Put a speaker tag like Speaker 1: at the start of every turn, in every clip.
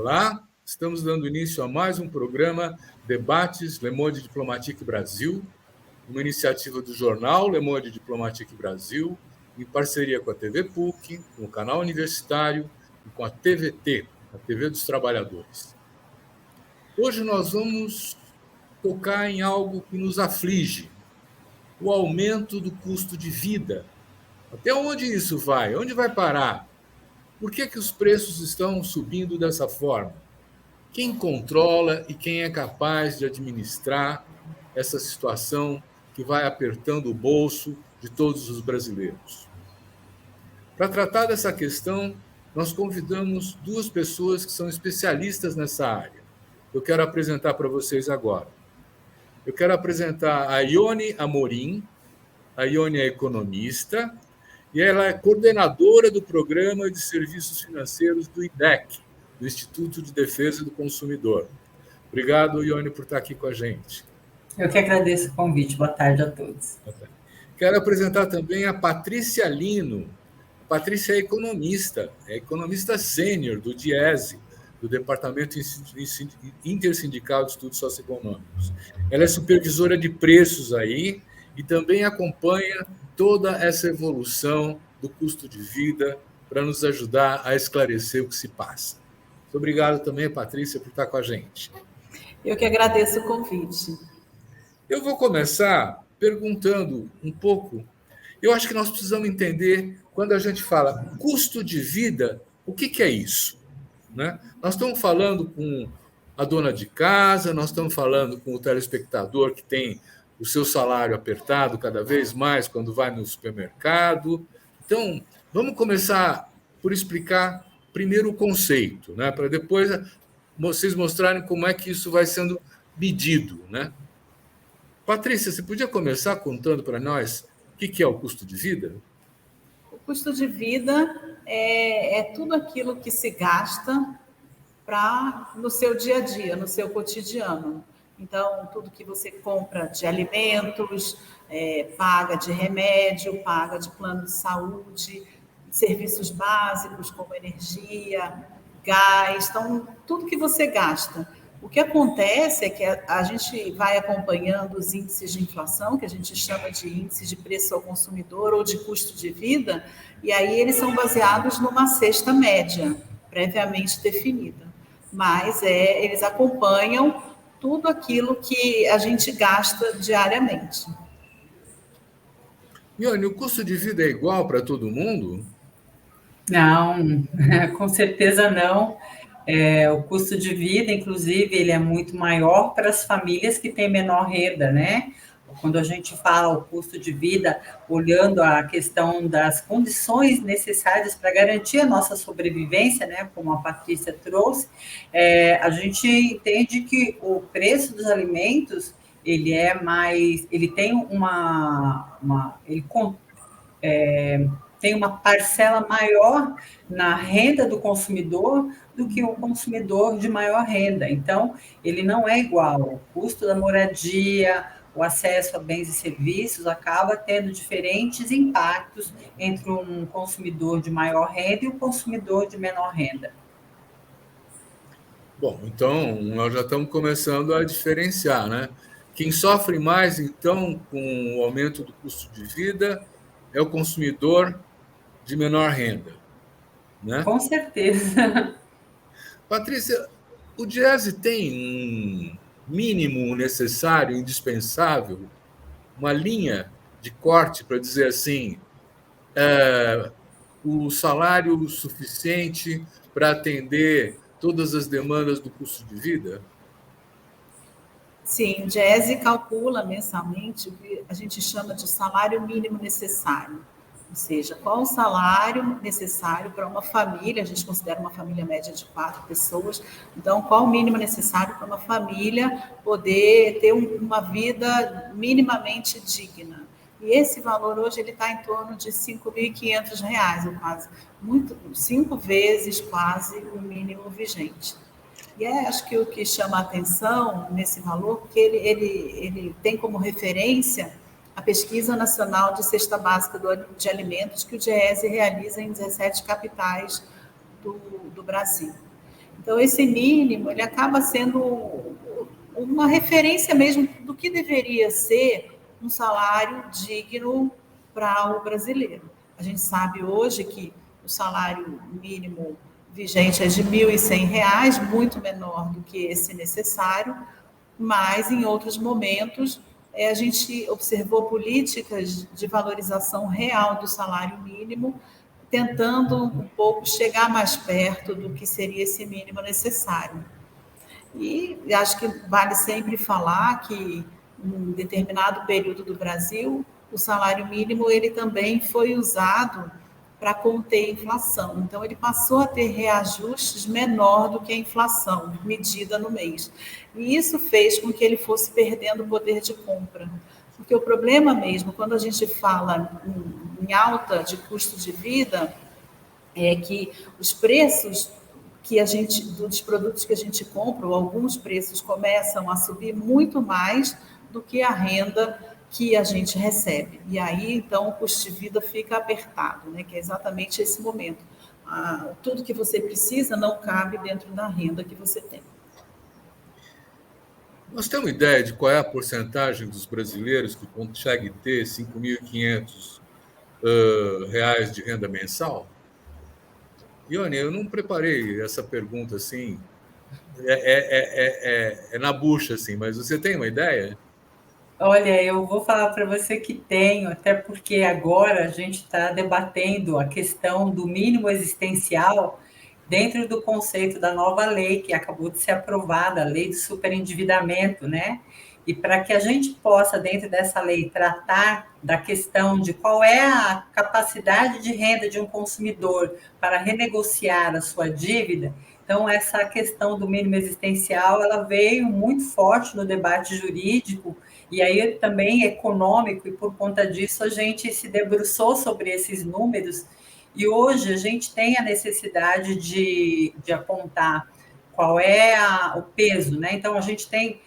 Speaker 1: Olá, estamos dando início a mais um programa Debates Le Monde Diplomatique Brasil, uma iniciativa do jornal Le Monde Diplomatique Brasil, em parceria com a TV PUC, com o canal universitário e com a TVT, a TV dos Trabalhadores. Hoje nós vamos tocar em algo que nos aflige, o aumento do custo de vida. Até onde isso vai? Onde vai parar? Por que os preços estão subindo dessa forma? Quem controla e quem é capaz de administrar essa situação que vai apertando o bolso de todos os brasileiros? Para tratar dessa questão, nós convidamos duas pessoas que são especialistas nessa área. Eu quero apresentar para vocês agora. Eu quero apresentar a Ione Amorim. A Ione é economista e ela é coordenadora do Programa de Serviços Financeiros do IDEC, do Instituto de Defesa do Consumidor. Obrigado, Ione, por estar aqui com a gente.
Speaker 2: Eu que agradeço o convite. Boa tarde a todos.
Speaker 1: Quero apresentar também a Patrícia Lino. A Patrícia é economista sênior do DIESE, do Departamento Intersindical de Estudos Socioeconômicos. Ela é supervisora de preços aí e também acompanha toda essa evolução do custo de vida para nos ajudar a esclarecer o que se passa. Muito obrigado também, Patrícia, por estar com a gente.
Speaker 3: Eu que agradeço o convite.
Speaker 1: Eu vou começar perguntando um pouco. Eu acho que nós precisamos entender, quando a gente fala custo de vida, o que é isso? Né? Nós estamos falando com a dona de casa, nós estamos falando com o telespectador que tem o seu salário apertado cada vez mais quando vai no supermercado. Então, vamos começar por explicar primeiro o conceito, né? Para depois vocês mostrarem como é que isso vai sendo medido, né? Patrícia, você podia começar contando para nós o que é o custo de vida?
Speaker 3: O custo de vida é tudo aquilo que se gasta no seu dia a dia, no seu cotidiano. Então, tudo que você compra de alimentos, paga de remédio, paga de plano de saúde, serviços básicos como energia, gás, então, tudo que você gasta. O que acontece é que a gente vai acompanhando os índices de inflação, que a gente chama de índice de preço ao consumidor ou de custo de vida, e aí eles são baseados numa cesta média, previamente definida. Mas eles acompanham tudo aquilo que a gente gasta diariamente.
Speaker 1: Ione, o custo de vida é igual para todo mundo?
Speaker 2: Não, com certeza não. O custo de vida, inclusive, ele é muito maior para as famílias que têm menor renda, né? Quando a gente fala o custo de vida, olhando a questão das condições necessárias para garantir a nossa sobrevivência, né, como a Patrícia trouxe, a gente entende que o preço dos alimentos, ele tem tem uma parcela maior na renda do consumidor do que o consumidor de maior renda. Então, ele não é igual. O custo da moradia, o acesso a bens e serviços acaba tendo diferentes impactos entre um consumidor de maior renda e um consumidor de menor renda.
Speaker 1: Bom, então nós já estamos começando a diferenciar, né? Quem sofre mais, então, com o aumento do custo de vida é o consumidor de menor renda, né?
Speaker 2: Com certeza.
Speaker 1: Patrícia, o DIESE tem um mínimo necessário, indispensável, uma linha de corte para dizer assim, o salário suficiente para atender todas as demandas do custo de vida?
Speaker 3: Sim, o DIESE calcula mensalmente o que a gente chama de salário mínimo necessário. Ou seja, qual o salário necessário para uma família, a gente considera uma família média de 4 pessoas, então qual o mínimo necessário para uma família poder ter uma vida minimamente digna. E esse valor hoje ele está em torno de R$ 5.500, ou quase, 5 vezes quase o mínimo vigente. E acho que o que chama a atenção nesse valor, porque ele tem como referência a Pesquisa Nacional de Cesta Básica de Alimentos, que o DIESE realiza em 17 capitais do Brasil. Então, esse mínimo, ele acaba sendo uma referência mesmo do que deveria ser um salário digno para o brasileiro. A gente sabe hoje que o salário mínimo vigente é de R$ 1.100, muito menor do que esse necessário, mas em outros momentos a gente observou políticas de valorização real do salário mínimo, tentando um pouco chegar mais perto do que seria esse mínimo necessário. E acho que vale sempre falar que em um determinado período do Brasil, o salário mínimo ele também foi usado para conter a inflação. Então, ele passou a ter reajustes menor do que a inflação medida no mês. E isso fez com que ele fosse perdendo o poder de compra. Porque o problema mesmo, quando a gente fala em alta de custo de vida, é que os preços dos produtos que a gente compra, ou alguns preços começam a subir muito mais do que a renda que a gente recebe. E aí, então, o custo de vida fica apertado, né? Que é exatamente esse momento. Tudo que você precisa não cabe dentro da renda que você tem.
Speaker 1: Nós temos ideia de qual é a porcentagem dos brasileiros que conseguem ter R$ 5.500 de renda mensal? Ione, eu não preparei essa pergunta assim, na bucha, assim, mas você tem uma ideia?
Speaker 2: Olha, eu vou falar para você que tenho, até porque agora a gente está debatendo a questão do mínimo existencial dentro do conceito da nova lei que acabou de ser aprovada, a lei de superendividamento, né? E para que a gente possa, dentro dessa lei, tratar da questão de qual é a capacidade de renda de um consumidor para renegociar a sua dívida, então essa questão do mínimo existencial, ela veio muito forte no debate jurídico e aí também econômico, e por conta disso a gente se debruçou sobre esses números, e hoje a gente tem a necessidade de apontar qual é o peso, né? Então a gente tem,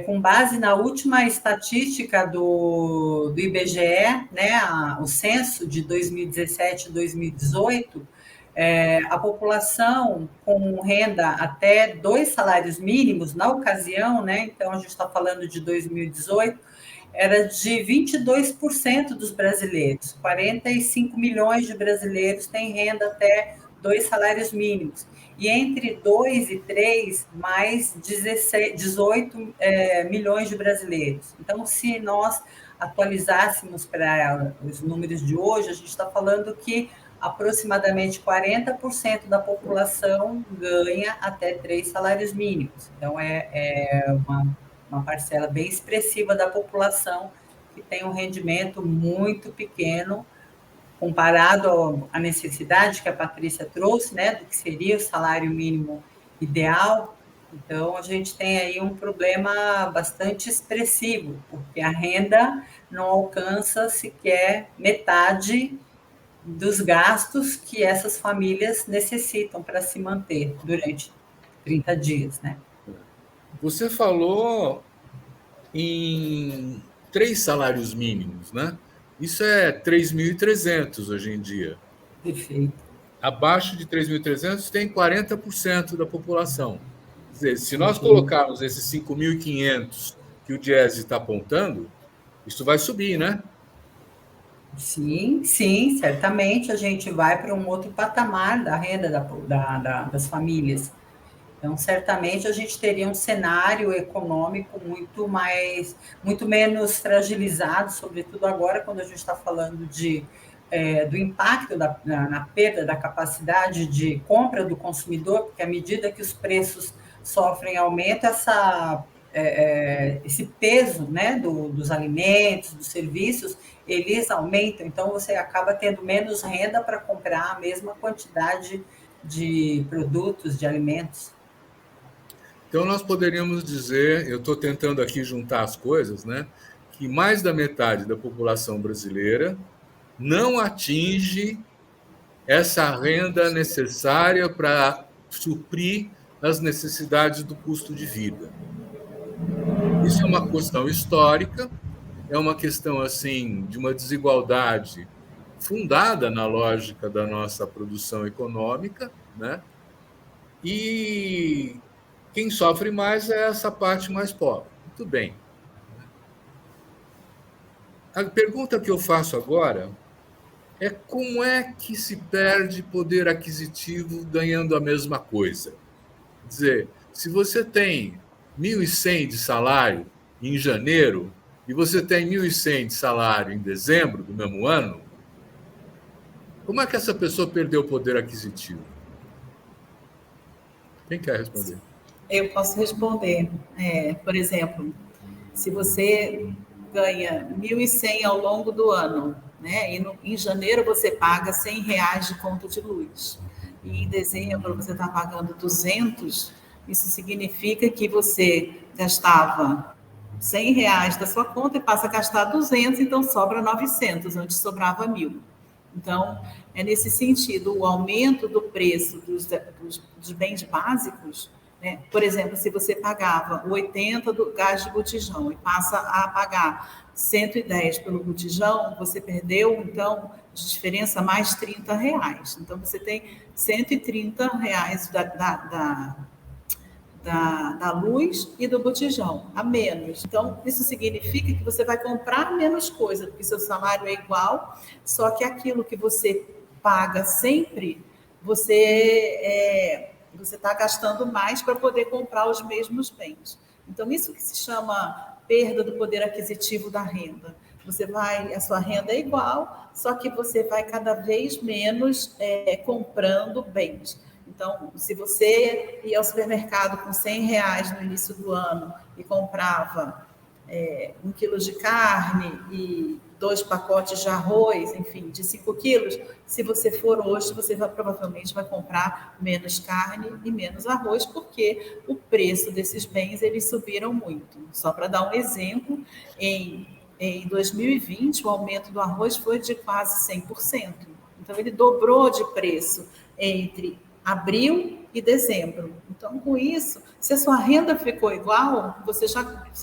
Speaker 2: com base na última estatística do IBGE, né, o censo de 2017 e 2018, a população com renda até 2 salários mínimos, na ocasião, né, então a gente está falando de 2018, era de 22% dos brasileiros. 45 milhões de brasileiros têm renda até 2 salários mínimos. E entre 2 e 3, mais 18 milhões de brasileiros. Então, se nós atualizássemos para os números de hoje, a gente está falando que aproximadamente 40% da população ganha até 3 salários mínimos. Então, é uma parcela bem expressiva da população que tem um rendimento muito pequeno comparado à necessidade que a Patrícia trouxe, né, do que seria o salário mínimo ideal. Então, a gente tem aí um problema bastante expressivo, porque a renda não alcança sequer metade dos gastos que essas famílias necessitam para se manter durante 30 dias, né?
Speaker 1: Você falou em 3 salários mínimos, né? Isso é 3.300 hoje em dia.
Speaker 2: Perfeito.
Speaker 1: Abaixo de 3.300 tem 40% da população. Quer dizer, se nós colocarmos esses 5.500 que o Diese está apontando, isso vai subir, né?
Speaker 2: Sim, sim, certamente a gente vai para um outro patamar da renda das famílias. Então, certamente a gente teria um cenário econômico muito menos fragilizado, sobretudo agora, quando a gente está falando do impacto na perda da capacidade de compra do consumidor, porque à medida que os preços sofrem aumento, esse peso, né, dos alimentos, dos serviços, eles aumentam, então você acaba tendo menos renda para comprar a mesma quantidade de produtos, de alimentos.
Speaker 1: Então, nós poderíamos dizer, eu estou tentando aqui juntar as coisas, né, que mais da metade da população brasileira não atinge essa renda necessária para suprir as necessidades do custo de vida. Isso é uma questão histórica, é uma questão assim de uma desigualdade fundada na lógica da nossa produção econômica, né? E quem sofre mais é essa parte mais pobre. Muito bem. A pergunta que eu faço agora é como é que se perde poder aquisitivo ganhando a mesma coisa? Quer dizer, se você tem 1.100 de salário em janeiro e você tem 1.100 de salário em dezembro do mesmo ano, como é que essa pessoa perdeu o poder aquisitivo? Quem quer responder?
Speaker 3: Eu posso responder. Por exemplo, se você ganha 1.100 ao longo do ano, né? E em janeiro você paga R$ 100 de conta de luz, e em dezembro você está pagando 200, isso significa que você gastava R$ 100 da sua conta e passa a gastar 200, então sobra 900, antes sobrava 1.000. Então, é nesse sentido, o aumento do preço dos bens básicos, né? Por exemplo, se você pagava 80 do gás de botijão e passa a pagar 110 pelo botijão, você perdeu, então, de diferença mais R$ 30. Então, você tem R$ 130 da luz e do botijão a menos. Então, isso significa que você vai comprar menos coisa, porque seu salário é igual, só que aquilo que você paga sempre, você está gastando mais para poder comprar os mesmos bens. Então, isso que se chama perda do poder aquisitivo da renda. A sua renda é igual, só que você vai cada vez menos comprando bens. Então, se você ia ao supermercado com R$ 100 no início do ano e comprava 1 quilo de carne e 2 pacotes de arroz, enfim, de 5 quilos, se você for hoje, você provavelmente vai comprar menos carne e menos arroz, porque o preço desses bens eles subiram muito. Só para dar um exemplo, em 2020, o aumento do arroz foi de quase 100%. Então, ele dobrou de preço entre abril e dezembro. Então, com isso, se a sua renda ficou igual, você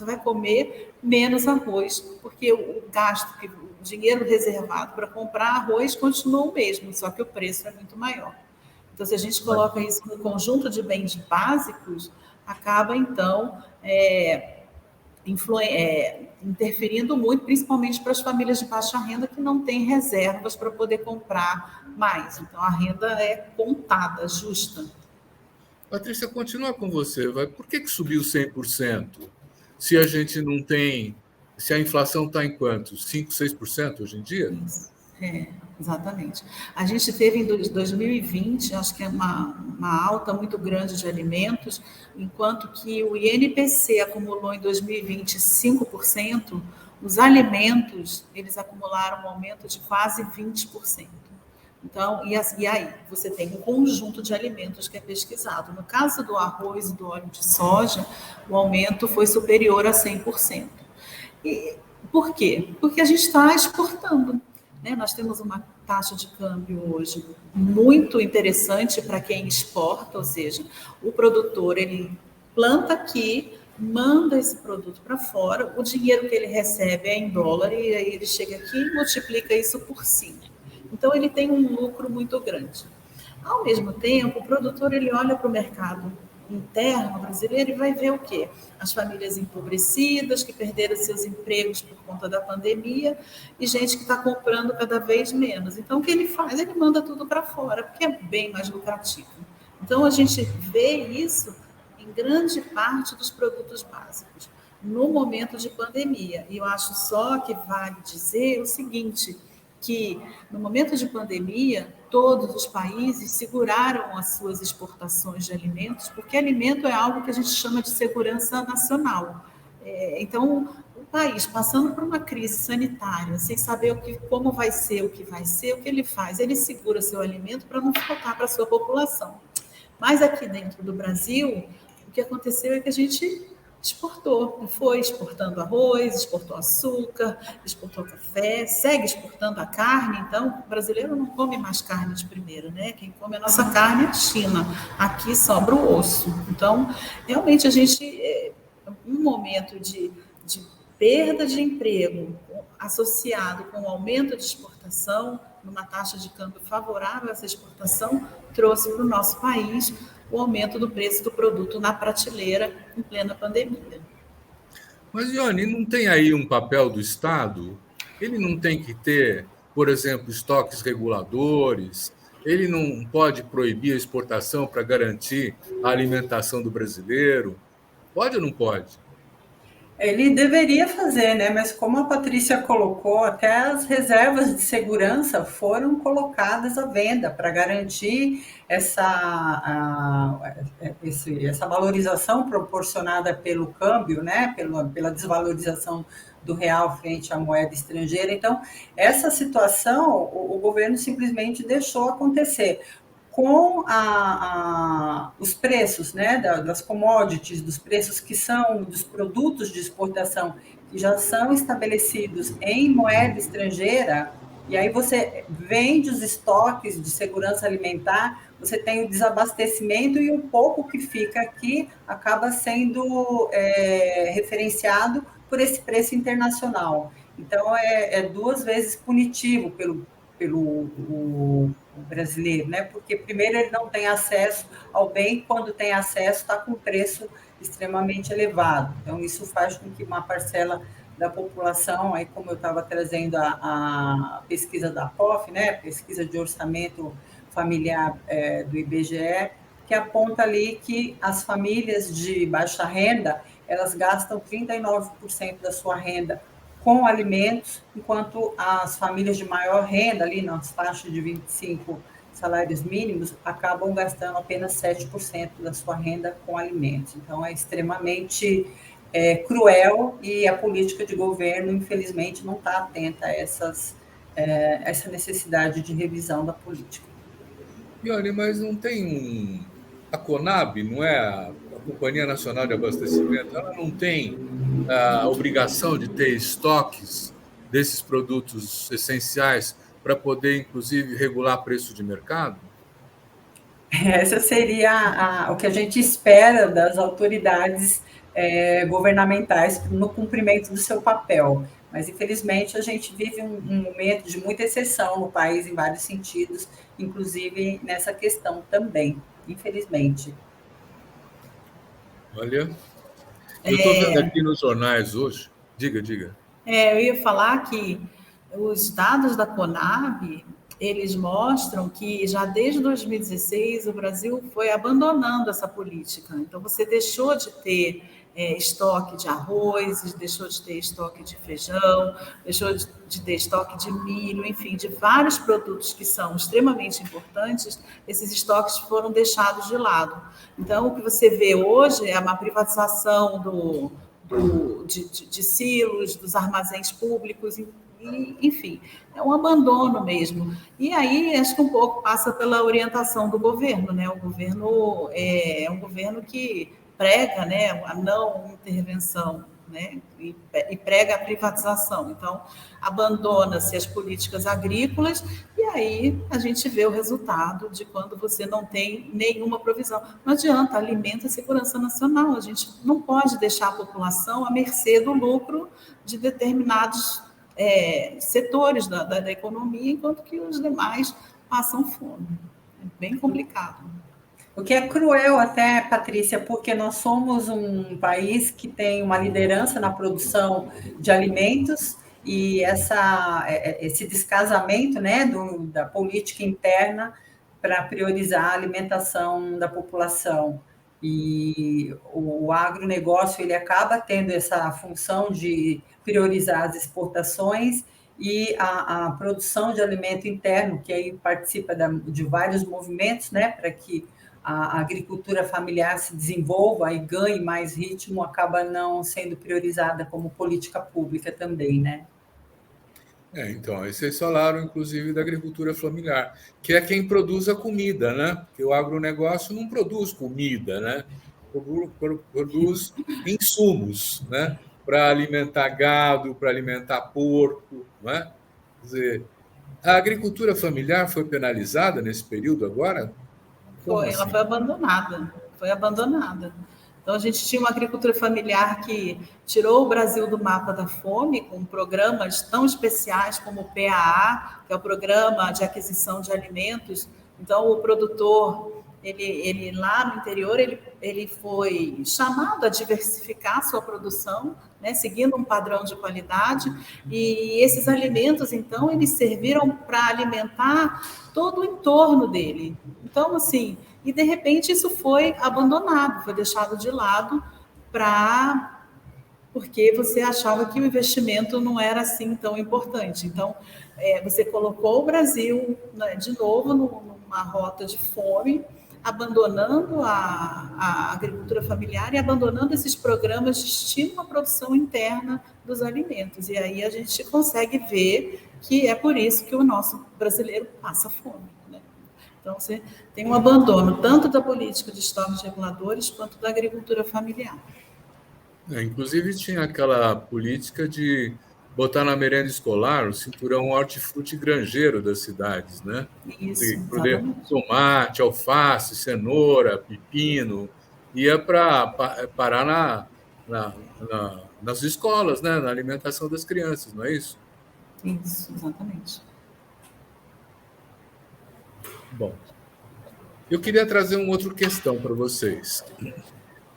Speaker 3: vai comer menos arroz, porque o gasto, o dinheiro reservado para comprar arroz continua o mesmo, só que o preço é muito maior. Então, se a gente coloca isso no conjunto de bens básicos, acaba, então, interferindo muito, principalmente para as famílias de baixa renda que não têm reservas para poder comprar mais. Então, a renda é contada, justa.
Speaker 1: Patrícia, continua com você. Por que subiu 100%? Se a gente não tem... Se a inflação está em quanto? 5%, 6% hoje em dia?
Speaker 3: Isso. Exatamente. A gente teve em 2020, acho que é uma alta muito grande de alimentos, enquanto que o INPC acumulou em 2020 5%, os alimentos, eles acumularam um aumento de quase 20%. Então, e aí, você tem um conjunto de alimentos que é pesquisado. No caso do arroz e do óleo de soja, o aumento foi superior a 100%. E por quê? Porque a gente está exportando. Nós temos uma taxa de câmbio hoje muito interessante para quem exporta, ou seja, o produtor ele planta aqui, manda esse produto para fora, o dinheiro que ele recebe é em dólar e aí ele chega aqui e multiplica isso por 5. Então ele tem um lucro muito grande. Ao mesmo tempo, o produtor ele olha para o mercado interno brasileiro e vai ver o quê? As famílias empobrecidas, que perderam seus empregos por conta da pandemia, e gente que está comprando cada vez menos. Então, o que ele faz? Ele manda tudo para fora, porque é bem mais lucrativo. Então, a gente vê isso em grande parte dos produtos básicos, no momento de pandemia. E eu acho só que vale dizer o seguinte, que no momento de pandemia, todos os países seguraram as suas exportações de alimentos, porque alimento é algo que a gente chama de segurança nacional. Então, o país passando por uma crise sanitária, sem saber como vai ser, o que ele faz? Ele segura seu alimento para não faltar para a sua população. Mas aqui dentro do Brasil, o que aconteceu é que a gente exportou, foi exportando arroz, exportou açúcar, exportou café, segue exportando a carne. Então, o brasileiro não come mais carne de primeira, né? Quem come a nossa carne é a China. Aqui sobra o osso. Então, realmente, a gente, um momento de perda de emprego associado com o aumento de exportação, numa taxa de câmbio favorável a essa exportação, trouxe para o nosso país o aumento do preço do produto na prateleira em plena pandemia.
Speaker 1: Mas, Ione, não tem aí um papel do Estado? Ele não tem que ter, por exemplo, estoques reguladores? Ele não pode proibir a exportação para garantir a alimentação do brasileiro? Pode ou não pode?
Speaker 2: Ele deveria fazer, né? Mas como a Patrícia colocou, até as reservas de segurança foram colocadas à venda para garantir essa valorização proporcionada pelo câmbio, né? Pela desvalorização do real frente à moeda estrangeira. Então, essa situação, o governo simplesmente deixou acontecer com os preços, né, das commodities, dos preços que são dos produtos de exportação que já são estabelecidos em moeda estrangeira, e aí você vende os estoques de segurança alimentar, você tem o desabastecimento e o pouco que fica aqui acaba sendo referenciado por esse preço internacional. Então, é duas vezes punitivo pelo brasileiro, né? Porque primeiro ele não tem acesso ao bem, quando tem acesso está com preço extremamente elevado. Então isso faz com que uma parcela da população, aí como eu estava trazendo a pesquisa da POF, né? Pesquisa de orçamento familiar do IBGE, que aponta ali que as famílias de baixa renda elas gastam 39% da sua renda com alimentos, enquanto as famílias de maior renda, ali nas faixas de 25 salários mínimos, acabam gastando apenas 7% da sua renda com alimentos. Então, é extremamente cruel e a política de governo, infelizmente, não está atenta a essa necessidade de revisão da política.
Speaker 1: Ione, mas não tem a Conab, não é a Companhia Nacional de Abastecimento, ela não tem a obrigação de ter estoques desses produtos essenciais para poder, inclusive, regular preço de mercado?
Speaker 2: Essa seria o que a gente espera das autoridades governamentais no cumprimento do seu papel. Mas, infelizmente, a gente vive um momento de muita exceção no país, em vários sentidos, inclusive nessa questão também, infelizmente.
Speaker 1: Olha, eu estou vendo aqui nos jornais hoje. Diga.
Speaker 3: Eu ia falar que os dados da Conab, eles mostram que já desde 2016 o Brasil foi abandonando essa política. Então, você deixou de ter estoque de arroz, deixou de ter estoque de feijão, deixou de ter estoque de milho, enfim, de vários produtos que são extremamente importantes, esses estoques foram deixados de lado. Então, o que você vê hoje é uma privatização de silos, dos armazéns públicos, enfim, é um abandono mesmo. E aí, acho que um pouco passa pela orientação do governo, né? O governo é um governo que prega, né, a não intervenção, né, e prega a privatização. Então, abandona-se as políticas agrícolas e aí a gente vê o resultado de quando você não tem nenhuma provisão. Não adianta, alimento e segurança nacional. A gente não pode deixar a população à mercê do lucro de determinados setores da economia, enquanto que os demais passam fome. É bem complicado.
Speaker 2: O que é cruel até, Patrícia, porque nós somos um país que tem uma liderança na produção de alimentos e esse descasamento, né, da política interna para priorizar a alimentação da população. E o agronegócio ele acaba tendo essa função de priorizar as exportações e a produção de alimento interno, que aí participa de vários movimentos, né, para que a agricultura familiar se desenvolva e ganhe mais ritmo, acaba não sendo priorizada como política pública também, né?
Speaker 1: Então, aí vocês falaram, inclusive, da agricultura familiar, que é quem produz a comida, né? Porque o agronegócio não produz comida, né? Produz insumos, né? Para alimentar gado, para alimentar porco, né? Quer dizer, a agricultura familiar foi penalizada nesse período agora?
Speaker 3: Ela foi abandonada. Então, a gente tinha uma agricultura familiar que tirou o Brasil do mapa da fome, com programas tão especiais como o PAA, que é o Programa de Aquisição de Alimentos. Então, o produtor Ele lá no interior, ele foi chamado a diversificar sua produção, né, seguindo um padrão de qualidade, e esses alimentos, então, eles serviram para alimentar todo o entorno dele. Então, assim, e de repente isso foi abandonado, foi deixado de lado porque você achava que o investimento não era assim tão importante. Então, você colocou o Brasil, né, de novo numa rota de fome, abandonando a agricultura familiar e abandonando esses programas de estímulo à produção interna dos alimentos. E aí a gente consegue ver que é por isso que o nosso brasileiro passa fome, né? Então, você tem um abandono tanto da política de estoques reguladores quanto da agricultura familiar.
Speaker 1: Inclusive, tinha aquela política de botar na merenda escolar o cinturão hortifruti granjeiro das cidades, né?
Speaker 3: Isso,
Speaker 1: exatamente. Tomate, alface, cenoura, pepino, ia parar nas escolas, né? Na alimentação das crianças, não é isso?
Speaker 3: Isso, exatamente.
Speaker 1: Bom, eu queria trazer uma outra questão para vocês.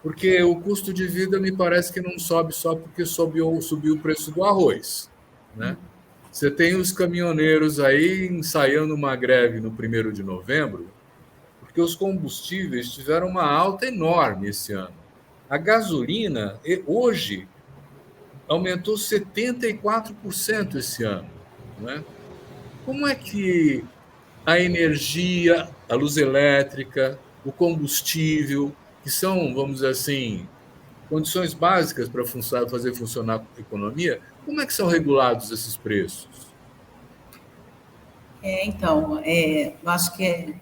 Speaker 1: Porque o custo de vida me parece que não sobe só porque subiu o preço do arroz, né? Você tem os caminhoneiros aí ensaiando uma greve no 1º de novembro, porque os combustíveis tiveram uma alta enorme esse ano. A gasolina, hoje, aumentou 74% esse ano, né? Como é que a energia, a luz elétrica, o combustível, que são, vamos dizer assim, condições básicas para fazer funcionar a economia, como é que são regulados esses preços?
Speaker 3: Então, eu acho que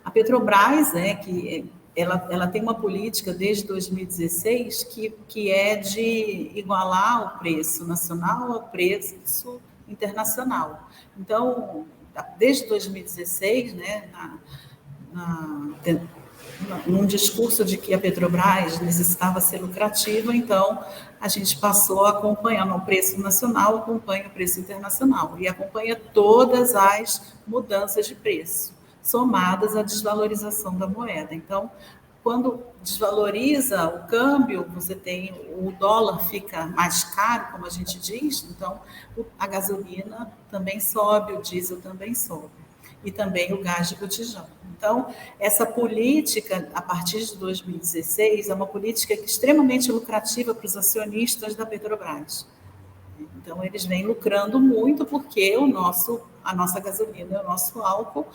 Speaker 3: a Petrobras, né, que ela tem uma política desde 2016 que é de igualar o preço nacional ao preço internacional. Então, desde 2016, né, num discurso de que a Petrobras necessitava ser lucrativa, então a gente passou a acompanhar o preço nacional, acompanha o preço internacional e acompanha todas as mudanças de preço, somadas à desvalorização da moeda. Então, quando desvaloriza o câmbio, o dólar fica mais caro, como a gente diz, então a gasolina também sobe, o diesel também sobe, e também o gás de botijão. Então, essa política, a partir de 2016, é uma política extremamente lucrativa para os acionistas da Petrobras. Então, eles vêm lucrando muito porque a nossa gasolina, o nosso álcool,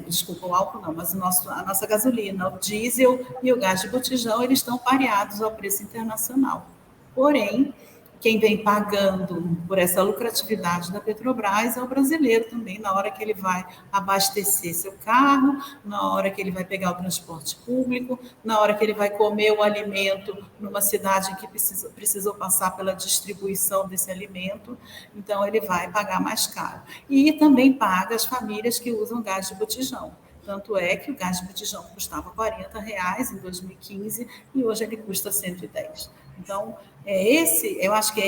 Speaker 3: desculpa, o álcool não, mas a nossa gasolina, o diesel e o gás de botijão, eles estão pareados ao preço internacional. Porém, quem vem pagando por essa lucratividade da Petrobras é o brasileiro também, na hora que ele vai abastecer seu carro, na hora que ele vai pegar o transporte público, na hora que ele vai comer o alimento numa cidade em que precisou passar pela distribuição desse alimento, então ele vai pagar mais caro. E também paga as famílias que usam gás de botijão. Tanto é que o gás de botijão custava R$40 em 2015 e hoje ele custa 110. Então, eu acho que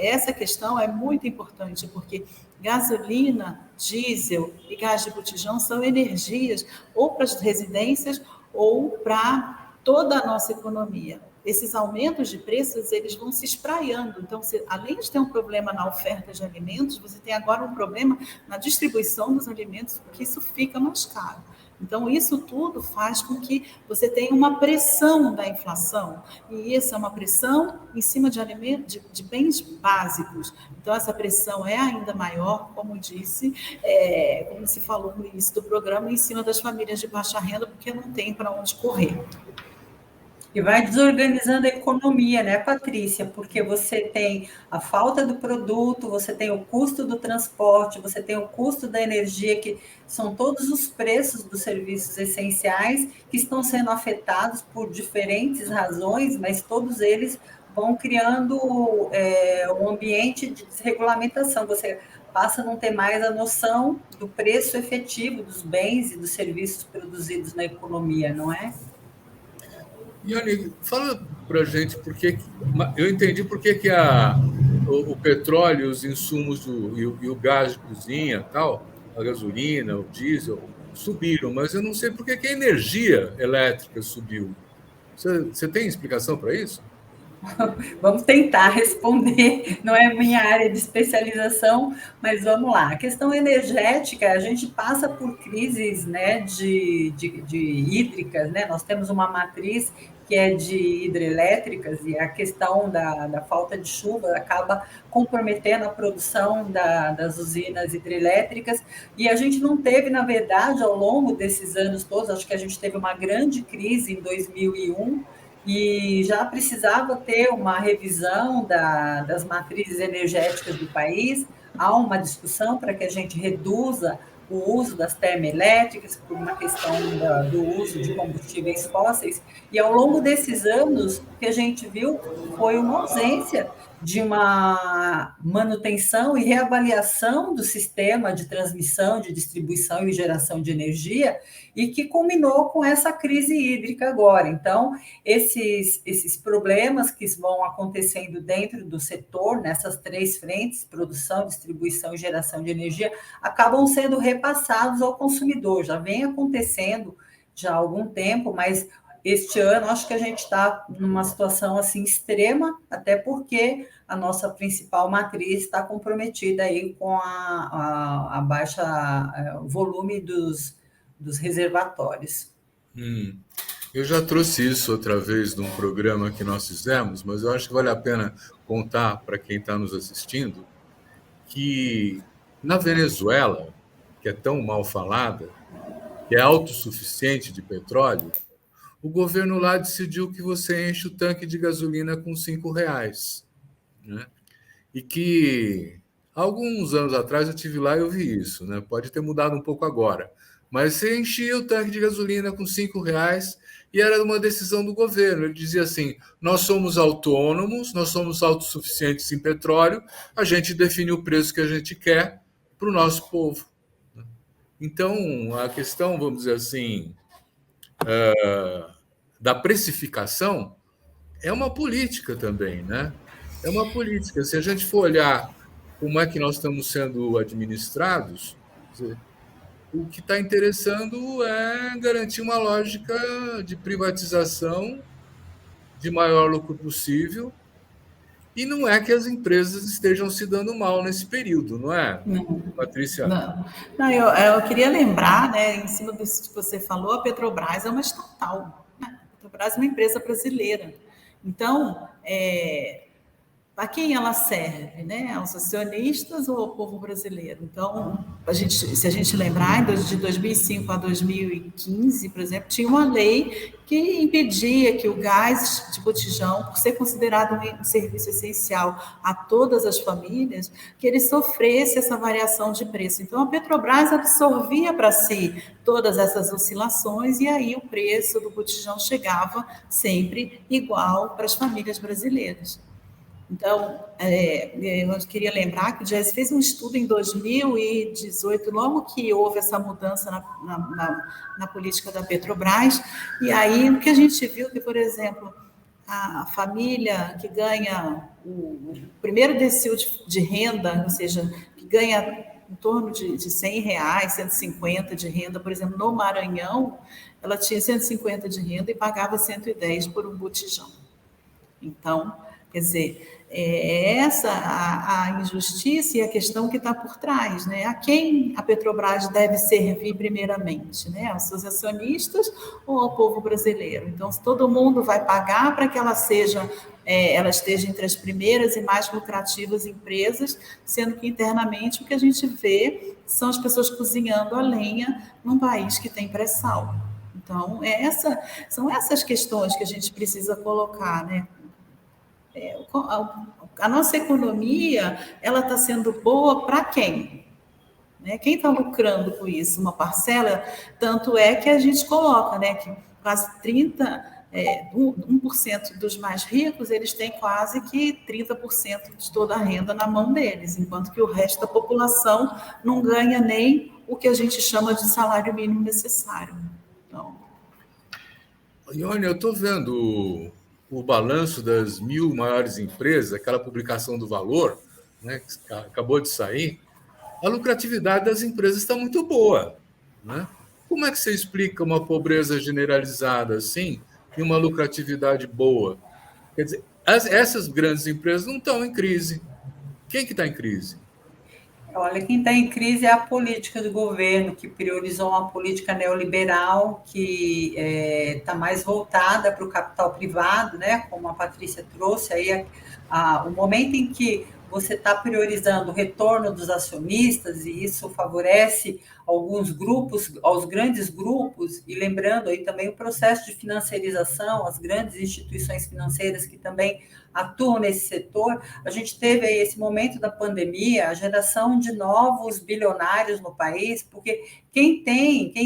Speaker 3: essa questão é muito importante, porque gasolina, diesel e gás de botijão são energias ou para as residências ou para toda a nossa economia. Esses aumentos de preços, eles vão se espraiando. Então, além de ter um problema na oferta de alimentos, você tem agora um problema na distribuição dos alimentos, porque isso fica mais caro. Então, isso tudo faz com que você tenha uma pressão da inflação. E essa é uma pressão em cima de alimentos, de bens básicos. Então, essa pressão é ainda maior, como disse, como se falou no início do programa, em cima das famílias de baixa renda, porque não tem para onde correr.
Speaker 2: E vai desorganizando a economia, né, Patrícia? Porque você tem a falta do produto, você tem o custo do transporte, você tem o custo da energia, que são todos os preços dos serviços essenciais que estão sendo afetados por diferentes razões, mas todos eles vão criando um ambiente de desregulamentação. Você passa a não ter mais a noção do preço efetivo dos bens e dos serviços produzidos na economia, não é?
Speaker 1: Iane, fala para a gente eu entendi por que o petróleo, os insumos e o gás de cozinha, tal, a gasolina, o diesel, subiram, mas eu não sei por que a energia elétrica subiu. Você tem explicação para isso?
Speaker 2: Vamos tentar responder, não é minha área de especialização, mas vamos lá. A questão energética, a gente passa por crises, né, de hídricas, né? Nós temos uma matriz que é de hidrelétricas e a questão da falta de chuva acaba comprometendo a produção das usinas hidrelétricas, e a gente não teve, na verdade, ao longo desses anos todos, acho que a gente teve uma grande crise em 2001, e já precisava ter uma revisão das matrizes energéticas do país. Há uma discussão para que a gente reduza o uso das termoelétricas por uma questão do uso de combustíveis fósseis. E ao longo desses anos, o que a gente viu foi uma ausência de uma manutenção e reavaliação do sistema de transmissão, de distribuição e geração de energia, e que culminou com essa crise hídrica agora. Então, esses problemas que vão acontecendo dentro do setor, nessas três frentes, produção, distribuição e geração de energia, acabam sendo repassados ao consumidor. Já vem acontecendo já há algum tempo, mas este ano acho que a gente está numa situação assim extrema, até porque a nossa principal matriz está comprometida aí com a baixa volume dos reservatórios.
Speaker 1: Eu já trouxe isso outra vez num programa que nós fizemos, mas eu acho que vale a pena contar para quem está nos assistindo que na Venezuela, que é tão mal falada, que é autossuficiente de petróleo, o governo lá decidiu que você enche o tanque de gasolina com R$5, né? E que alguns anos atrás eu estive lá e eu vi isso, né? Pode ter mudado um pouco agora, mas você enchia o tanque de gasolina com R$5 e era uma decisão do governo. Ele dizia assim: nós somos autônomos, nós somos autossuficientes em petróleo, a gente define o preço que a gente quer para o nosso povo. Então, a questão, vamos dizer assim, da precificação é uma política também, né? É uma política. Se a gente for olhar como é que nós estamos sendo administrados, o que está interessando é garantir uma lógica de privatização de maior lucro possível, e não é que as empresas estejam se dando mal nesse período, não é, Patrícia?
Speaker 3: Não, eu queria lembrar, né, em cima disso que você falou, a Petrobras é uma estatal, né? A Petrobras é uma empresa brasileira. Então, a quem ela serve, né? Aos acionistas ou ao povo brasileiro? Então, se a gente lembrar, de 2005 a 2015, por exemplo, tinha uma lei que impedia que o gás de botijão, por ser considerado um serviço essencial a todas as famílias, que ele sofresse essa variação de preço. Então, a Petrobras absorvia para si todas essas oscilações, e aí o preço do botijão chegava sempre igual para as famílias brasileiras. Então, eu queria lembrar que o GES fez um estudo em 2018, logo que houve essa mudança na política da Petrobras, e aí o que a gente viu que, por exemplo, a família que ganha o primeiro decil de renda, ou seja, que ganha em torno de R$100, 150 de renda, por exemplo, no Maranhão, ela tinha 150 de renda e pagava 110 por um botijão. Então, quer dizer, é essa a injustiça e a questão que está por trás, né? A quem a Petrobras deve servir primeiramente, né? Aos seus acionistas ou ao povo brasileiro? Então, se todo mundo vai pagar para que ela esteja entre as primeiras e mais lucrativas empresas, sendo que internamente o que a gente vê são as pessoas cozinhando a lenha num país que tem pré-sal. Então, são essas questões que a gente precisa colocar, né? A nossa economia, ela está sendo boa para quem? Né? Quem está lucrando com isso? Uma parcela? Tanto é que a gente coloca, né, que quase 1% dos mais ricos, eles têm quase que 30% de toda a renda na mão deles, enquanto que o resto da população não ganha nem o que a gente chama de salário mínimo necessário. Então...
Speaker 1: Ione, eu estou vendo o balanço das 1.000 maiores empresas, aquela publicação do Valor, né, que acabou de sair. A lucratividade das empresas está muito boa, né? Como é que você explica uma pobreza generalizada assim e uma lucratividade boa? Quer dizer, essas grandes empresas não estão em crise. Quem que está em crise?
Speaker 2: Olha, quem está em crise é a política do governo, que priorizou uma política neoliberal que está mais voltada para o capital privado, né? Como a Patrícia trouxe aí, o momento em que você está priorizando o retorno dos acionistas, e isso favorece alguns grupos, aos grandes grupos, e lembrando aí também o processo de financiarização, as grandes instituições financeiras que também atuam nesse setor. A gente teve aí esse momento da pandemia, a geração de novos bilionários no país, porque quem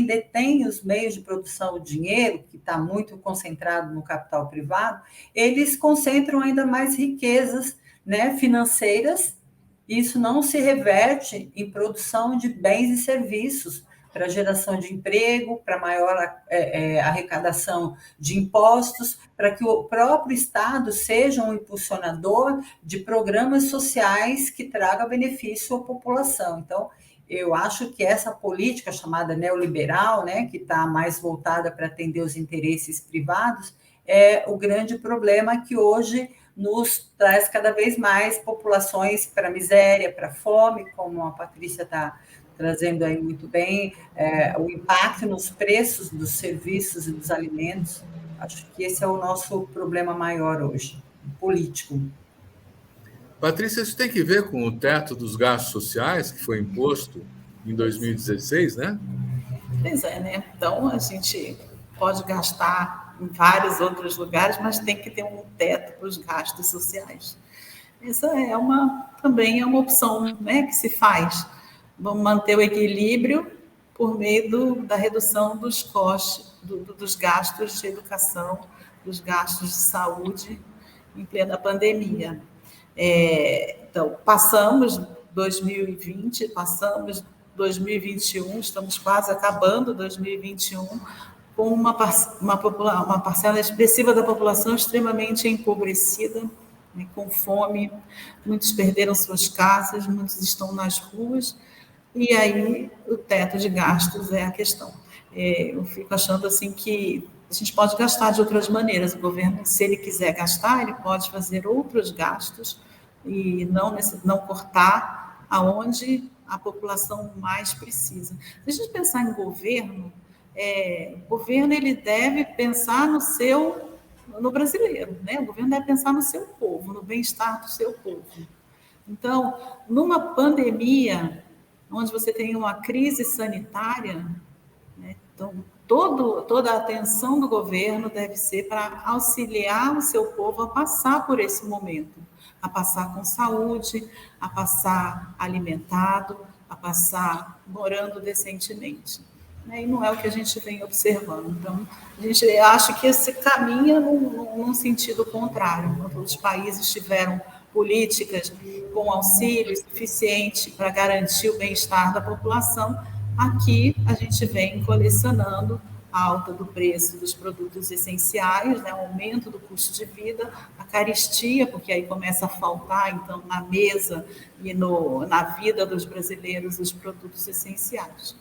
Speaker 2: detém os meios de produção, o dinheiro, que está muito concentrado no capital privado, eles concentram ainda mais riquezas, né, financeiras. Isso não se reverte em produção de bens e serviços, para geração de emprego, para maior arrecadação de impostos, para que o próprio Estado seja um impulsionador de programas sociais que traga benefício à população. Então, eu acho que essa política chamada neoliberal, né, que está mais voltada para atender os interesses privados, é o grande problema que hoje nos traz cada vez mais populações para a miséria, para a fome, como a Patrícia está trazendo aí muito bem, o impacto nos preços dos serviços e dos alimentos. Acho que esse é o nosso problema maior hoje, político.
Speaker 1: Patrícia, isso tem que ver com o teto dos gastos sociais que foi imposto em 2016, né?
Speaker 3: Pois é, né? Então, a gente pode gastar em vários outros lugares, mas tem que ter um teto para os gastos sociais. Essa também é uma opção, né, que se faz. Vamos manter o equilíbrio por meio da redução dos custos, dos gastos de educação, dos gastos de saúde em plena pandemia. Então, passamos 2020, passamos 2021, estamos quase acabando 2021, com uma parcela expressiva da população extremamente empobrecida, né, com fome, muitos perderam suas casas, muitos estão nas ruas, e aí o teto de gastos é a questão. Eu fico achando assim que a gente pode gastar de outras maneiras. O governo, se ele quiser gastar, ele pode fazer outros gastos e não cortar aonde a população mais precisa. Se a gente pensar em governo, o governo ele deve pensar no brasileiro, né? O governo deve pensar no seu povo, no bem-estar do seu povo. Então, numa pandemia, onde você tem uma crise sanitária, né? Então, toda a atenção do governo deve ser para auxiliar o seu povo a passar por esse momento, a passar com saúde, a passar alimentado, a passar morando decentemente. E não é o que a gente vem observando. Então, a gente acha que esse caminha num sentido contrário. Outros países tiveram políticas com auxílio suficiente para garantir o bem-estar da população. Aqui, a gente vem colecionando a alta do preço dos produtos essenciais, né, o aumento do custo de vida, a carestia, porque aí começa a faltar, então, na mesa e na vida dos brasileiros, os produtos essenciais.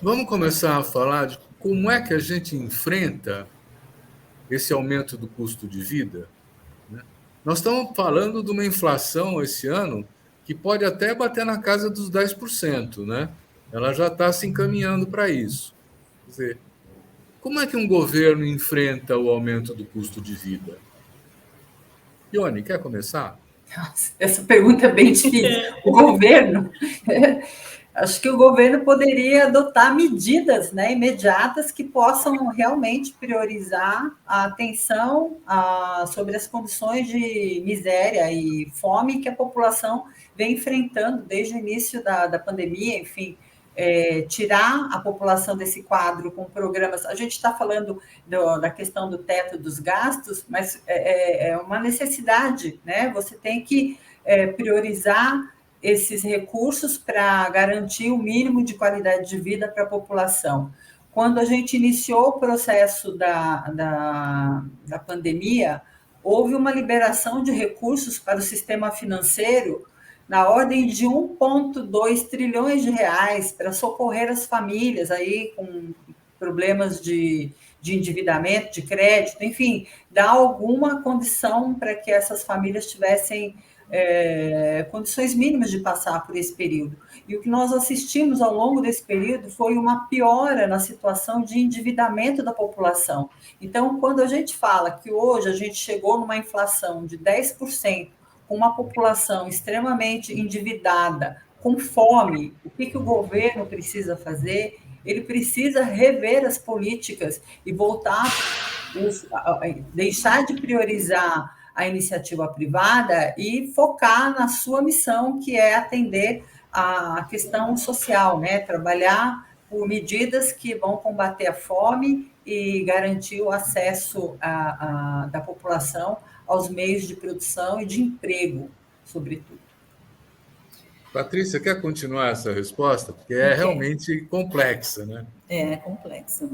Speaker 1: Vamos começar a falar de como é que a gente enfrenta esse aumento do custo de vida, né? Nós estamos falando de uma inflação esse ano que pode até bater na casa dos 10%, né? Ela já está se encaminhando para isso. Quer dizer, como é que um governo enfrenta o aumento do custo de vida? Ione, quer começar?
Speaker 2: Nossa, essa pergunta é bem difícil. O governo... Acho que o governo poderia adotar medidas, né, imediatas que possam realmente priorizar a atenção sobre as condições de miséria e fome que a população vem enfrentando desde o início da pandemia, enfim, tirar a população desse quadro com programas. A gente está falando da questão do teto dos gastos, mas é uma necessidade, né? Você tem que priorizar esses recursos para garantir o mínimo de qualidade de vida para a população. Quando a gente iniciou o processo da pandemia, houve uma liberação de recursos para o sistema financeiro na ordem de 1,2 trilhões de reais para socorrer as famílias aí com problemas de endividamento, de crédito, enfim, dar alguma condição para que essas famílias tivessem condições mínimas de passar por esse período. E o que nós assistimos ao longo desse período foi uma piora na situação de endividamento da população. Então, quando a gente fala que hoje a gente chegou numa inflação de 10%, com uma população extremamente endividada, com fome, o que o governo precisa fazer? Ele precisa rever as políticas e voltar, deixar de priorizar a iniciativa privada e focar na sua missão, que é atender a questão social, né? Trabalhar por medidas que vão combater a fome e garantir o acesso da população aos meios de produção e de emprego, sobretudo.
Speaker 1: Patrícia, quer continuar essa resposta? Porque é realmente complexa, né?
Speaker 3: É complexa.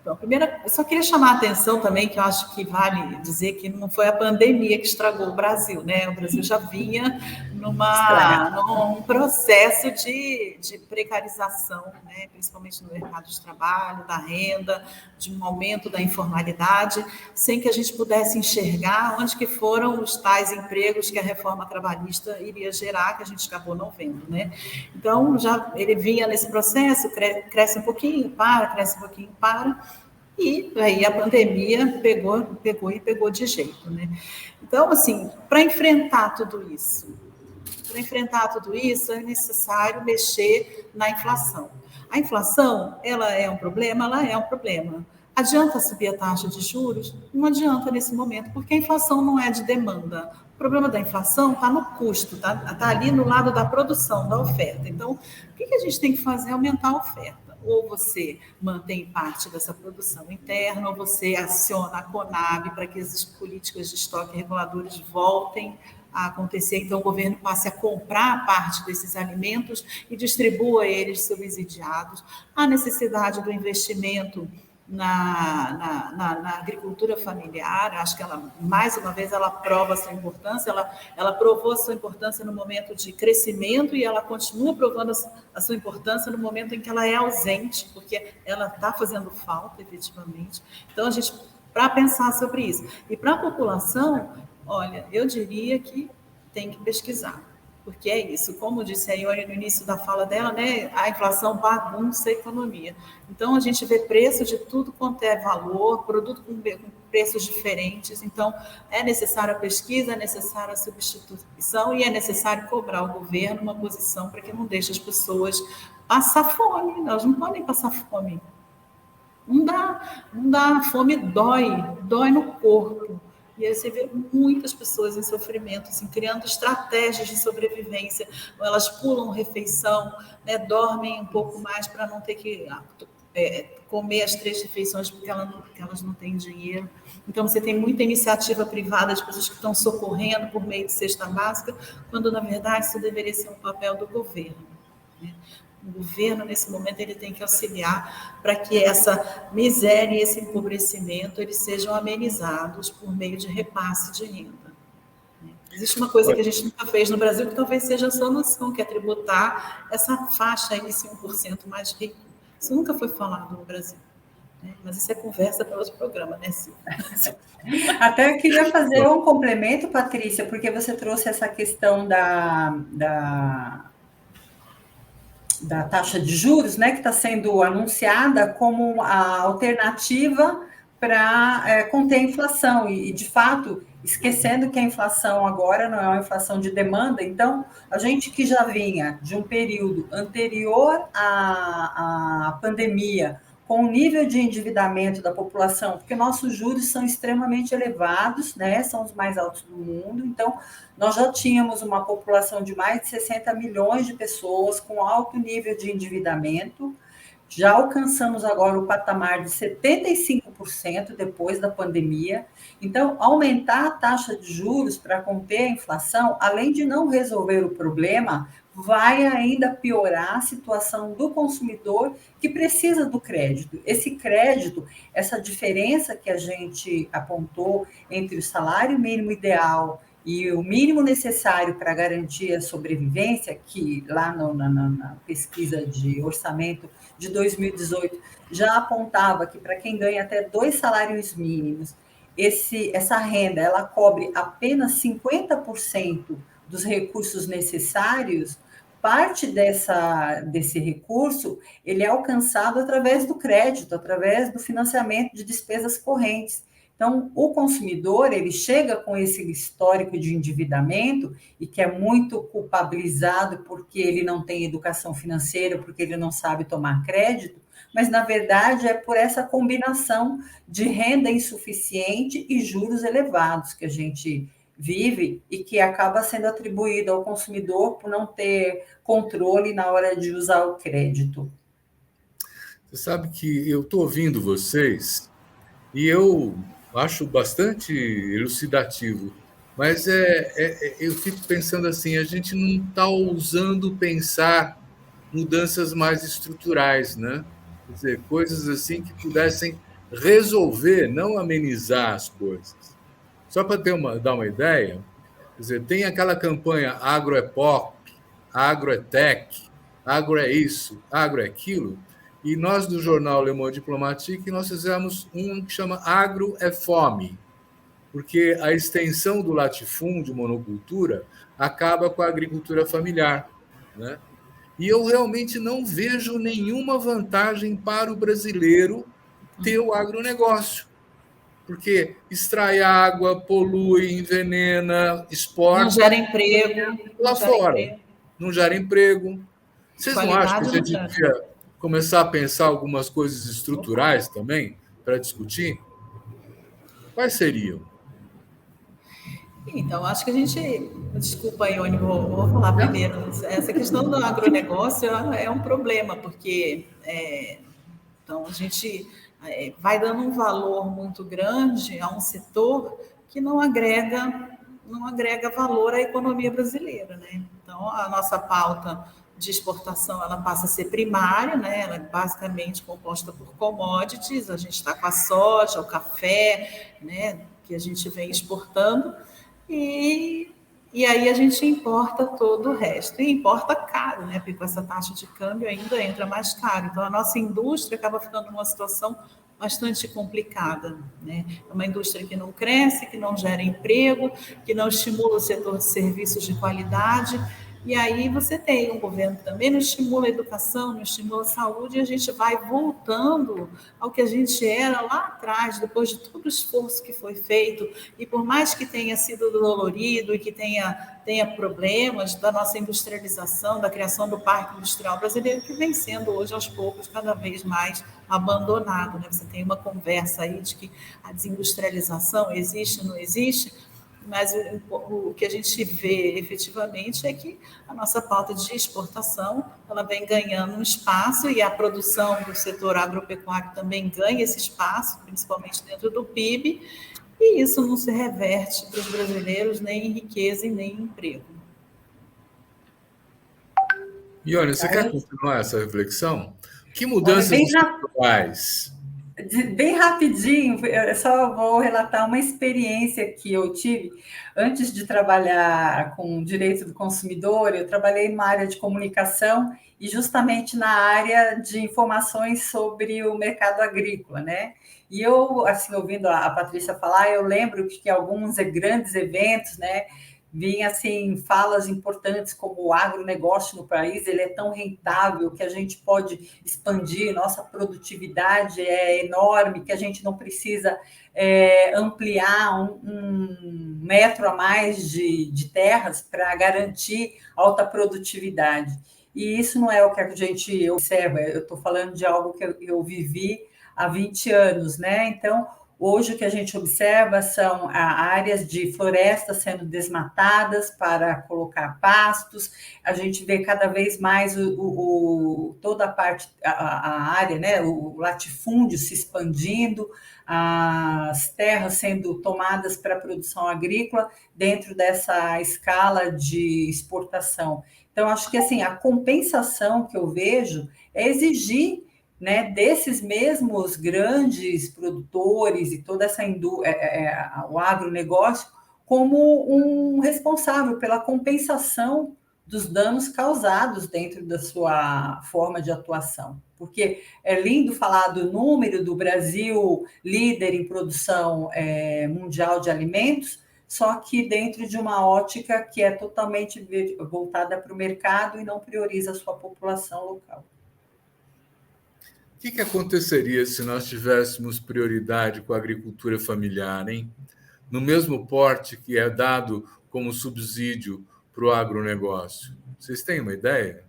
Speaker 3: Bom, primeiro, eu só queria chamar a atenção também, que eu acho que vale dizer que não foi a pandemia que estragou o Brasil, né? O Brasil já vinha num processo de precarização, né? Principalmente no mercado de trabalho, da renda, de um aumento da informalidade, sem que a gente pudesse enxergar onde que foram os tais empregos que a reforma trabalhista iria gerar, que a gente acabou não vendo, né? Então, já ele vinha nesse processo, cresce um pouquinho, cresce um pouquinho, e aí a pandemia pegou de jeito, né? Então, assim, para enfrentar tudo isso é necessário mexer na inflação. A inflação, ela é um problema? Ela é um problema. Adianta subir a taxa de juros? Não adianta nesse momento, porque a inflação não é de demanda. O problema da inflação está no custo, está ali no lado da produção, da oferta. Então, o que a gente tem que fazer? Aumentar a oferta. Ou você mantém parte dessa produção interna, ou você aciona a Conab para que as políticas de estoque reguladores voltem a acontecer, então o governo passe a comprar parte desses alimentos e distribua eles subsidiados. A necessidade do investimento na agricultura familiar, acho que ela, mais uma vez, ela prova a sua importância, ela provou a sua importância no momento de crescimento e ela continua provando a sua importância no momento em que ela é ausente, porque ela está fazendo falta, efetivamente. Então, a gente, para pensar sobre isso. E para a população, olha, eu diria que tem que pesquisar. Porque é isso, como disse a Ione no início da fala dela, né, a inflação bagunça a economia. Então, a gente vê preço de tudo quanto é valor, produto com preços diferentes. Então, é necessária a pesquisa, é necessária a substituição e é necessário cobrar ao governo uma posição para que não deixe as pessoas passar fome. Elas não podem passar fome. Não dá, a fome dói no corpo. E aí você vê muitas pessoas em sofrimento, assim, criando estratégias de sobrevivência. Elas pulam refeição, né, dormem um pouco mais para não ter que comer as 3 refeições porque elas não têm dinheiro. Então, você tem muita iniciativa privada de pessoas que estão socorrendo por meio de cesta básica, quando, na verdade, isso deveria ser um papel do governo, né? O governo, nesse momento, ele tem que auxiliar para que essa miséria e esse empobrecimento eles sejam amenizados por meio de repasse de renda. Existe uma coisa que a gente nunca fez no Brasil, que talvez seja a solução, que é tributar essa faixa aí, esse 1% mais rico. Isso nunca foi falado no Brasil. Mas isso é conversa para outro programa, né, Silvia?
Speaker 2: Até eu queria fazer um complemento, Patrícia, porque você trouxe essa questão da taxa de juros, né, que está sendo anunciada como a alternativa para conter a inflação, e, de fato, esquecendo que a inflação agora não é uma inflação de demanda. Então, a gente que já vinha de um período anterior à pandemia, com o nível de endividamento da população, porque nossos juros são extremamente elevados, né? São os mais altos do mundo. Então, nós já tínhamos uma população de mais de 60 milhões de pessoas com alto nível de endividamento. Já alcançamos agora o patamar de 75% depois da pandemia. Então, aumentar a taxa de juros para conter a inflação, além de não resolver o problema, vai ainda piorar a situação do consumidor que precisa do crédito. Esse crédito, essa diferença que a gente apontou entre o salário mínimo ideal E o mínimo necessário para garantir a sobrevivência, que lá na pesquisa de orçamento de 2018 já apontava que para quem ganha até 2 salários mínimos, essa renda ela cobre apenas 50% dos recursos necessários. Parte desse recurso ele é alcançado através do crédito, através do financiamento de despesas correntes. Então, o consumidor, ele chega com esse histórico de endividamento e que é muito culpabilizado porque ele não tem educação financeira, porque ele não sabe tomar crédito, mas, na verdade, é por essa combinação de renda insuficiente e juros elevados que a gente vive e que acaba sendo atribuído ao consumidor por não ter controle na hora de usar o crédito.
Speaker 1: Você sabe que eu estou ouvindo vocês e eu acho bastante elucidativo, mas eu fico pensando assim, a gente não está ousando pensar mudanças mais estruturais, né? Quer dizer, coisas assim que pudessem resolver, não amenizar as coisas. Só para dar uma ideia, quer dizer, tem aquela campanha agro é pop, agro é tech, agro é isso, agro é aquilo, e nós do jornal Le Monde Diplomatique nós fizemos um que chama Agro é Fome, porque a extensão do latifúndio, monocultura, acaba com a agricultura familiar, né? E eu realmente não vejo nenhuma vantagem para o brasileiro ter o agronegócio, porque extrai água, polui, envenena, exporta.
Speaker 3: Não gera emprego.
Speaker 1: Lá fora. Não gera emprego. Vocês não acham que a gente
Speaker 3: Qualidade
Speaker 1: devia começar a pensar algumas coisas estruturais também para discutir? Quais seriam?
Speaker 3: Então, acho que a gente. Desculpa, Ione, vou falar primeiro. Essa questão do agronegócio é um problema, porque então, a gente vai dando um valor muito grande a um setor que não agrega valor à economia brasileira, né? Então, a nossa pauta de exportação ela passa a ser primária, né? Ela é basicamente composta por commodities. A gente está com a soja, o café, né? Que a gente vem exportando. E aí a gente importa todo o resto. E importa caro, né? Porque com essa taxa de câmbio ainda entra mais caro. Então, a nossa indústria acaba ficando numa situação bastante complicada, né? É uma indústria que não cresce, que não gera emprego, que não estimula o setor de serviços de qualidade. E aí você tem um governo que também não estimula a educação, não estimula a saúde, e a gente vai voltando ao que a gente era lá atrás, depois de todo o esforço que foi feito, e por mais que tenha sido dolorido e que tenha problemas da nossa industrialização, da criação do parque industrial brasileiro, que vem sendo hoje, aos poucos, cada vez mais abandonado, né? Você tem uma conversa aí de que a desindustrialização existe, não existe, mas o que a gente vê efetivamente é que a nossa pauta de exportação ela vem ganhando um espaço e a produção do setor agropecuário também ganha esse espaço, principalmente dentro do PIB, e isso não se reverte para os brasileiros nem em riqueza e nem em emprego.
Speaker 1: Ione, você quer continuar essa reflexão? Que mudanças estruturais?
Speaker 2: Bem rapidinho, eu só vou relatar uma experiência que eu tive antes de trabalhar com direito do consumidor. Eu trabalhei numa área de comunicação e justamente na área de informações sobre o mercado agrícola, né? E eu, assim, ouvindo a Patrícia falar, eu lembro que alguns grandes eventos, né, vinha assim falas importantes como o agronegócio no país, ele é tão rentável que a gente pode expandir, nossa produtividade é enorme, que a gente não precisa ampliar um metro a mais de terras para garantir alta produtividade. E isso não é o que a gente observa, eu estou falando de algo que eu vivi há 20 anos, né? Então, hoje, o que a gente observa são áreas de florestas sendo desmatadas para colocar pastos. A gente vê cada vez mais toda a área, né, o latifúndio se expandindo, as terras sendo tomadas para a produção agrícola dentro dessa escala de exportação. Então, acho que assim, a compensação que eu vejo é exigir, né, desses mesmos grandes produtores e toda essa o agronegócio como um responsável pela compensação dos danos causados dentro da sua forma de atuação. Porque é lindo falar do número do Brasil líder em produção mundial de alimentos, só que dentro de uma ótica que é totalmente voltada para o mercado e não prioriza a sua população local.
Speaker 1: O que aconteceria se nós tivéssemos prioridade com a agricultura familiar, hein? No mesmo porte que é dado como subsídio para o agronegócio. Vocês têm uma ideia?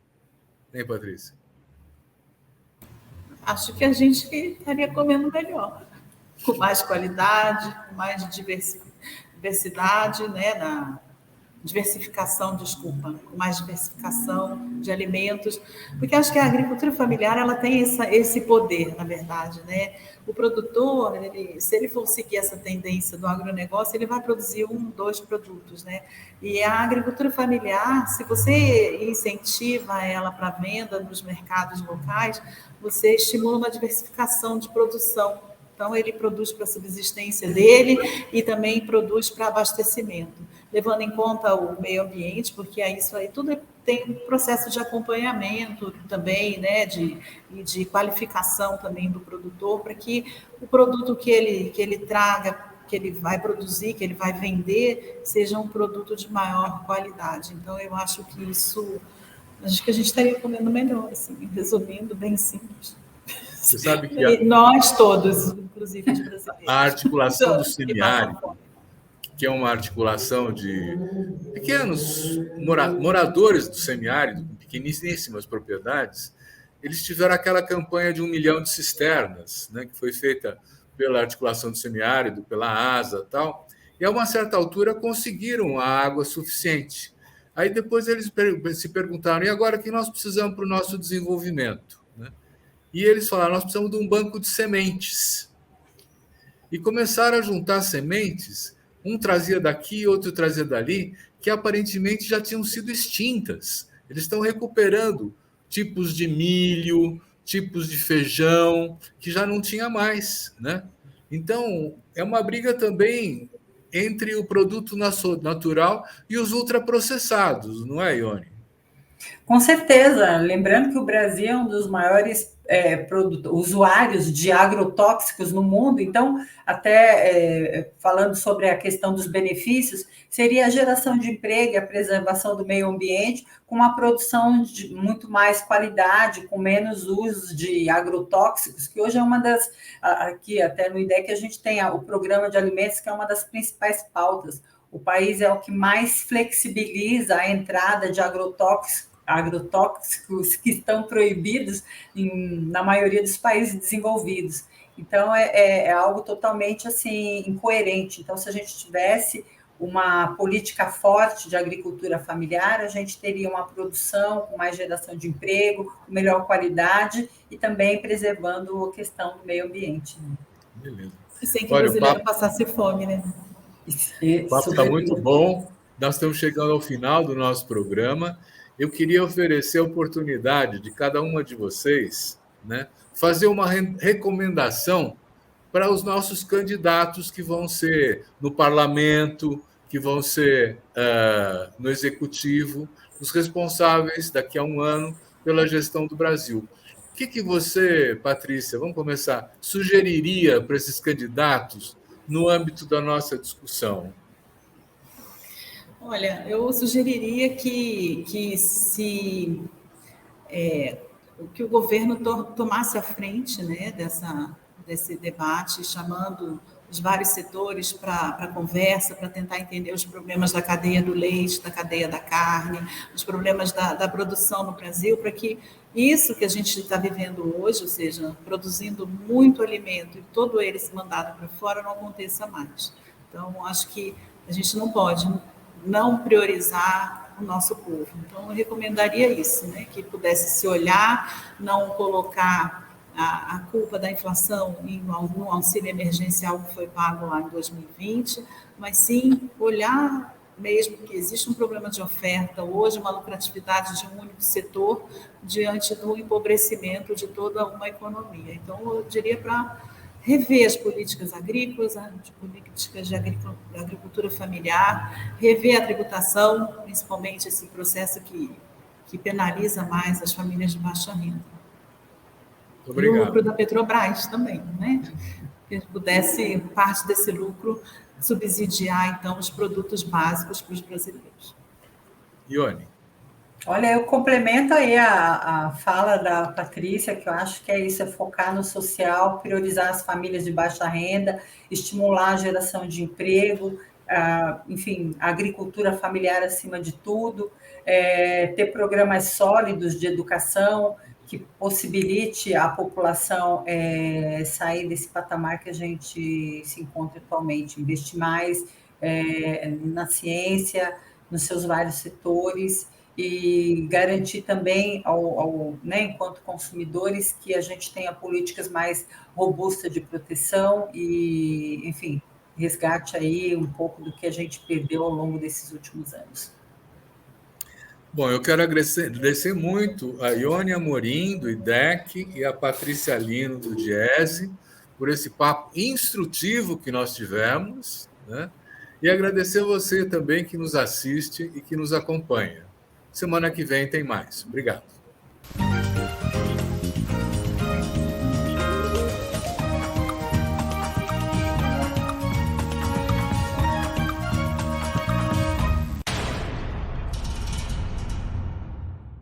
Speaker 1: Hein, Patrícia?
Speaker 3: Acho que a gente estaria comendo melhor, com mais qualidade, com mais diversidade, né, com mais diversificação de alimentos, porque acho que a agricultura familiar ela tem esse poder, na verdade, né? O produtor, se ele for seguir essa tendência do agronegócio, ele vai produzir 1, 2 produtos, né? E a agricultura familiar, se você incentiva ela para venda nos mercados locais, você estimula uma diversificação de produção. Então, ele produz para a subsistência dele e também produz para abastecimento, levando em conta o meio ambiente, porque isso aí tudo tem um processo de acompanhamento também, né, de qualificação também do produtor, para que o produto que ele traga, que ele vai produzir, que ele vai vender, seja um produto de maior qualidade. Então, eu acho que a gente estaria comendo melhor, assim, resumindo, bem simples.
Speaker 1: Você sabe que
Speaker 3: nós todos, inclusive de brasileiros.
Speaker 1: A articulação do semiárido, que é uma articulação de pequenos moradores do semiárido, com pequeníssimas propriedades, eles tiveram aquela campanha de 1 milhão de cisternas, né, que foi feita pela articulação do semiárido, pela ASA e tal, e a uma certa altura conseguiram a água suficiente. Aí depois eles se perguntaram, e agora o que nós precisamos para o nosso desenvolvimento? E eles falaram, nós precisamos de um banco de sementes. E começaram a juntar sementes, um trazia daqui, outro trazia dali, que aparentemente já tinham sido extintas. Eles estão recuperando tipos de milho, tipos de feijão, que já não tinha mais, né? Então, é uma briga também entre o produto natural e os ultraprocessados, não é, Ione?
Speaker 2: Com certeza, lembrando que o Brasil é um dos maiores usuários de agrotóxicos no mundo, então, até falando sobre a questão dos benefícios, seria a geração de emprego e a preservação do meio ambiente com uma produção de muito mais qualidade, com menos uso de agrotóxicos, que hoje é uma das, aqui até no IDEC a gente tem o programa de alimentos, que é uma das principais pautas. O país é o que mais flexibiliza a entrada de agrotóxicos que estão proibidos na maioria dos países desenvolvidos. Então, é algo totalmente assim, incoerente. Então, se a gente tivesse uma política forte de agricultura familiar, a gente teria uma produção com mais geração de emprego, com melhor qualidade e também preservando a questão do meio ambiente.
Speaker 1: Beleza.
Speaker 3: E sem que o brasileiro passasse fome, né?
Speaker 1: O papo está muito bom. Nós estamos chegando ao final do nosso programa. Eu queria oferecer a oportunidade de cada uma de vocês, né, fazer uma recomendação para os nossos candidatos que vão ser no parlamento, que vão ser no executivo, os responsáveis daqui a um ano pela gestão do Brasil. O que você, Patrícia, vamos começar, sugeriria para esses candidatos no âmbito da nossa discussão?
Speaker 3: Olha, eu sugeriria que o governo tomasse a frente, né, desse debate, chamando os vários setores para conversa, para tentar entender os problemas da cadeia do leite, da cadeia da carne, os problemas da produção no Brasil, para que isso que a gente está vivendo hoje, ou seja, produzindo muito alimento e todo ele se mandado para fora, não aconteça mais. Então, acho que a gente não pode não priorizar o nosso povo. Então, eu recomendaria isso, né? Que pudesse se olhar, não colocar a culpa da inflação em algum auxílio emergencial que foi pago lá em 2020, mas sim olhar mesmo que existe um problema de oferta, hoje uma lucratividade de um único setor diante do empobrecimento de toda uma economia. Então, eu diria para rever as políticas agrícolas, as políticas de agricultura familiar, rever a tributação, principalmente esse processo que penaliza mais as famílias de baixa renda.
Speaker 1: Obrigado.
Speaker 3: E o lucro da Petrobras também, né? Que pudesse, parte desse lucro, subsidiar, então, os produtos básicos para os brasileiros.
Speaker 1: Ione.
Speaker 2: Olha, eu complemento aí a fala da Patrícia, que eu acho que é isso, é focar no social, priorizar as famílias de baixa renda, estimular a geração de emprego, enfim, a agricultura familiar acima de tudo, ter programas sólidos de educação que possibilite a população sair desse patamar que a gente se encontra atualmente, investir mais na ciência, nos seus vários setores, e garantir também, né, enquanto consumidores, que a gente tenha políticas mais robustas de proteção e, enfim, resgate aí um pouco do que a gente perdeu ao longo desses últimos anos.
Speaker 1: Bom, eu quero agradecer muito a Ione Amorim, do IDEC, e a Patrícia Lino, do Diese, por esse papo instrutivo que nós tivemos, né? E agradecer você também que nos assiste e que nos acompanha. Semana que vem tem mais. Obrigado.